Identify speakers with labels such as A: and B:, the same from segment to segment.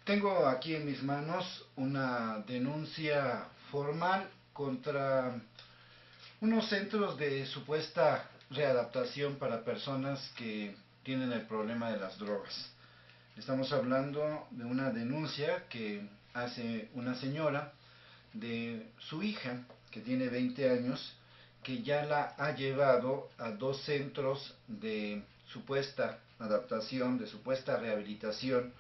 A: Tengo aquí en mis manos una denuncia formal contra unos centros de supuesta readaptación para personas que tienen el problema de las drogas. Estamos hablando de una denuncia que hace una señora de su hija, que tiene 20 años, que ya la ha llevado a dos centros de supuesta adaptación, de supuesta rehabilitación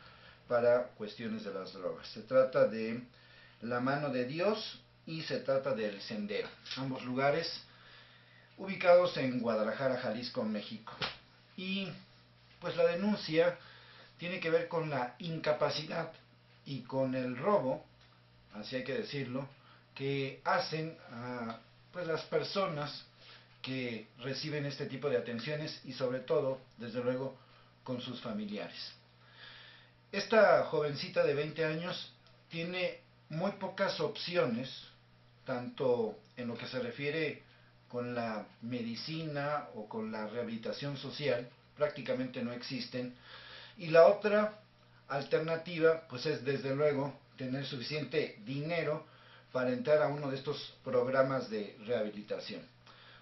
A: para cuestiones de las drogas. Se trata de La Mano de Dios y se trata del Sendero, ambos lugares ubicados en Guadalajara, Jalisco, México. Y pues la denuncia tiene que ver con la incapacidad y con el robo, así hay que decirlo, que hacen a pues las personas que reciben este tipo de atenciones y sobre todo, desde luego, con sus familiares. Esta jovencita de 20 años tiene muy pocas opciones, tanto en lo que se refiere con la medicina o con la rehabilitación social, prácticamente no existen. Y la otra alternativa, pues es desde luego tener suficiente dinero para entrar a uno de estos programas de rehabilitación.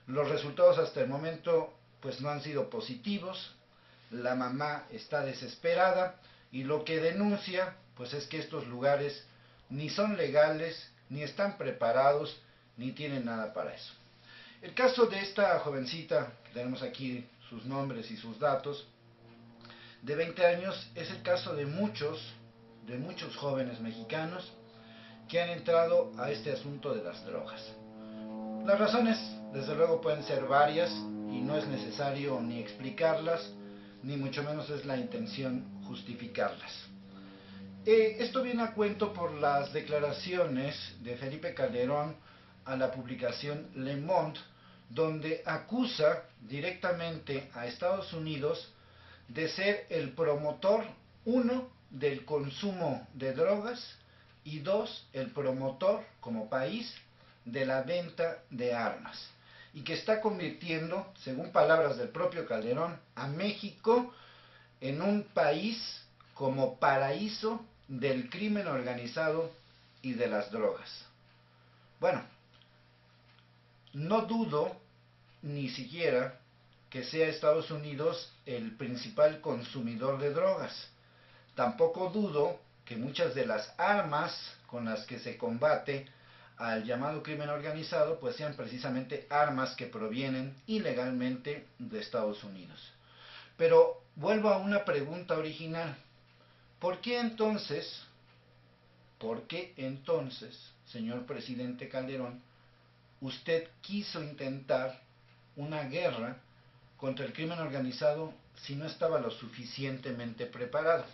A: Los resultados hasta el momento pues no han sido positivos, la mamá está desesperada y lo que denuncia pues es que estos lugares ni son legales, ni están preparados, ni tienen nada para eso. El caso de esta jovencita, tenemos aquí sus nombres y sus datos, de 20 años, es el caso de muchos jóvenes mexicanos que han entrado a este asunto de las drogas. Las razones, desde luego, pueden ser varias y no es necesario ni explicarlas, ni mucho menos es la intención justificarlas. Esto viene a cuento por las declaraciones de Felipe Calderón a la publicación Le Monde, donde acusa directamente a Estados Unidos de ser el promotor, uno, del consumo de drogas y dos, el promotor como país de la venta de armas y que está convirtiendo, según palabras del propio Calderón, a México en un país como paraíso del crimen organizado y de las drogas. Bueno, no dudo ni siquiera que sea Estados Unidos el principal consumidor de drogas. Tampoco dudo que muchas de las armas con las que se combate al llamado crimen organizado pues sean precisamente armas que provienen ilegalmente de Estados Unidos. Pero vuelvo a una pregunta original. ¿Por qué entonces, señor presidente Calderón, usted quiso intentar una guerra contra el crimen organizado si no estaba lo suficientemente preparado?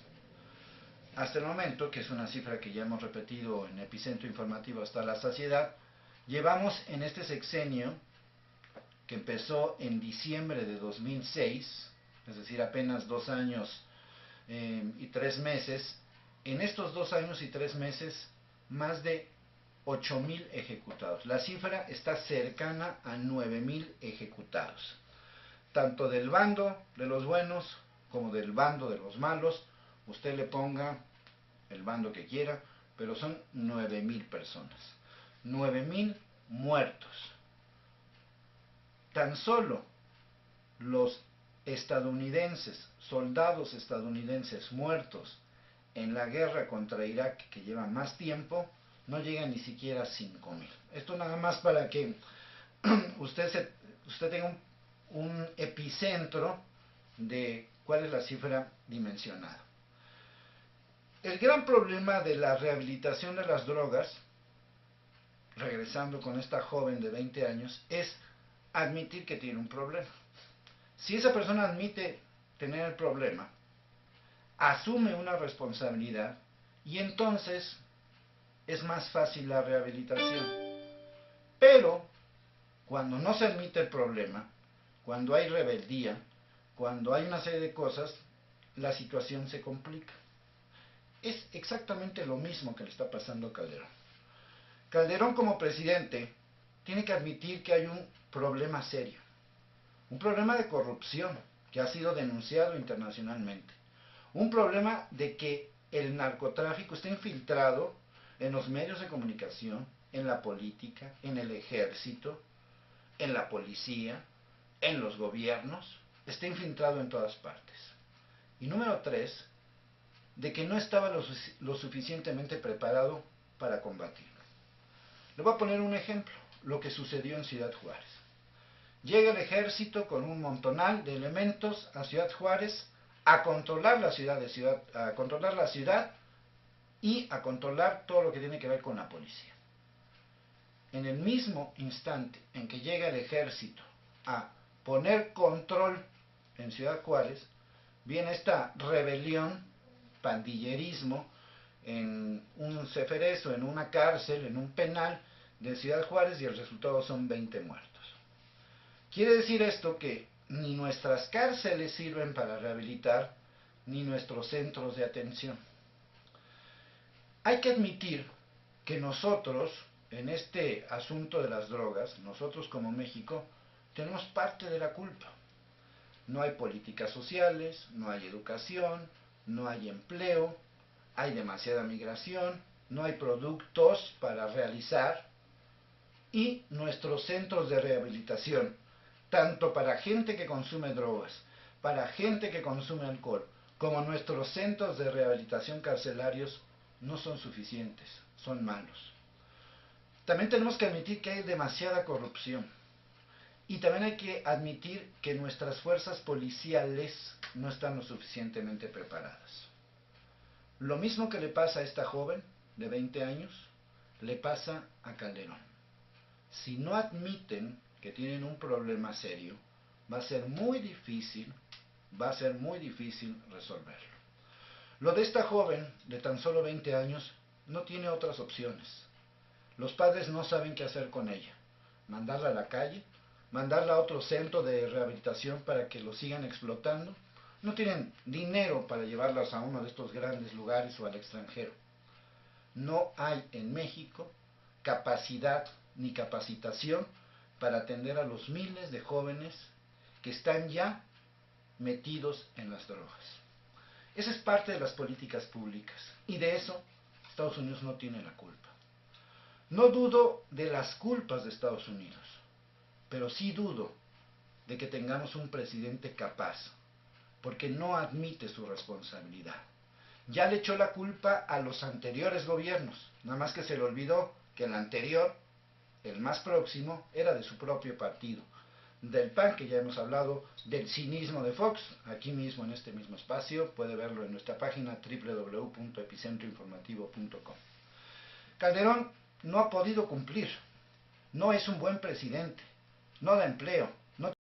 A: Hasta el momento, que es una cifra que ya hemos repetido en Epicentro Informativo hasta la saciedad, llevamos en este sexenio, que empezó en diciembre de 2006, es decir, apenas 2 años y 3 meses, en estos 2 años y 3 meses, más de 8,000 ejecutados. La cifra está cercana a 9,000 ejecutados, tanto del bando de los buenos como del bando de los malos. Usted le ponga el bando que quiera, pero son 9,000 personas, 9,000 muertos. Tan solo los estadounidenses, soldados estadounidenses muertos en la guerra contra Irak, que lleva más tiempo, no llegan ni siquiera a 5,000. Esto nada más para que usted tenga un epicentro de cuál es la cifra dimensionada. El gran problema de la rehabilitación de las drogas, regresando con esta joven de 20 años, es admitir que tiene un problema. Si esa persona admite tener el problema, asume una responsabilidad y entonces es más fácil la rehabilitación. Pero cuando no se admite el problema, cuando hay rebeldía, cuando hay una serie de cosas, la situación se complica. Es exactamente lo mismo que le está pasando a Calderón. Calderón, como presidente, tiene que admitir que hay un problema serio, un problema de corrupción que ha sido denunciado internacionalmente, un problema de que el narcotráfico está infiltrado en los medios de comunicación, en la política, en el ejército, en la policía, en los gobiernos, está infiltrado en todas partes. Y número 3, de que no estaba lo suficientemente preparado para combatirlo. Le voy a poner un ejemplo, lo que sucedió en Ciudad Juárez. Llega el ejército con un montonal de elementos a Ciudad Juárez a controlar la ciudad, a controlar la ciudad y a controlar todo lo que tiene que ver con la policía. En el mismo instante en que llega el ejército a poner control en Ciudad Juárez, viene esta rebelión, pandillerismo, en un ceferezo, en una cárcel, en un penal de Ciudad Juárez, y el resultado son 20 muertos. Quiere decir esto que ni nuestras cárceles sirven para rehabilitar, ni nuestros centros de atención. Hay que admitir que nosotros, en este asunto de las drogas, nosotros como México, tenemos parte de la culpa. No hay políticas sociales, no hay educación, no hay empleo, hay demasiada migración, no hay productos para realizar, y nuestros centros de rehabilitación, tanto para gente que consume drogas, para gente que consume alcohol, como nuestros centros de rehabilitación carcelarios, no son suficientes, son malos. También tenemos que admitir que hay demasiada corrupción. Y también hay que admitir que nuestras fuerzas policiales no están lo suficientemente preparadas. Lo mismo que le pasa a esta joven de 20 años, le pasa a Calderón. Si no admiten que tienen un problema serio, va a ser muy difícil resolverlo. Lo de esta joven de tan solo 20 años no tiene otras opciones. Los padres no saben qué hacer con ella. Mandarla a la calle, mandarla a otro centro de rehabilitación para que lo sigan explotando. No tienen dinero para llevarlas a uno de estos grandes lugares o al extranjero. No hay en México capacidad ni capacitación para atender a los miles de jóvenes que están ya metidos en las drogas. Esa es parte de las políticas públicas, y de eso Estados Unidos no tiene la culpa. No dudo de las culpas de Estados Unidos, pero sí dudo de que tengamos un presidente capaz, porque no admite su responsabilidad. Ya le echó la culpa a los anteriores gobiernos, nada más que se le olvidó que el anterior, el más próximo, era de su propio partido, del PAN, que ya hemos hablado, del cinismo de Fox, aquí mismo en este mismo espacio, puede verlo en nuestra página www.epicentroinformativo.com. Calderón no ha podido cumplir, no es un buen presidente, no da empleo, no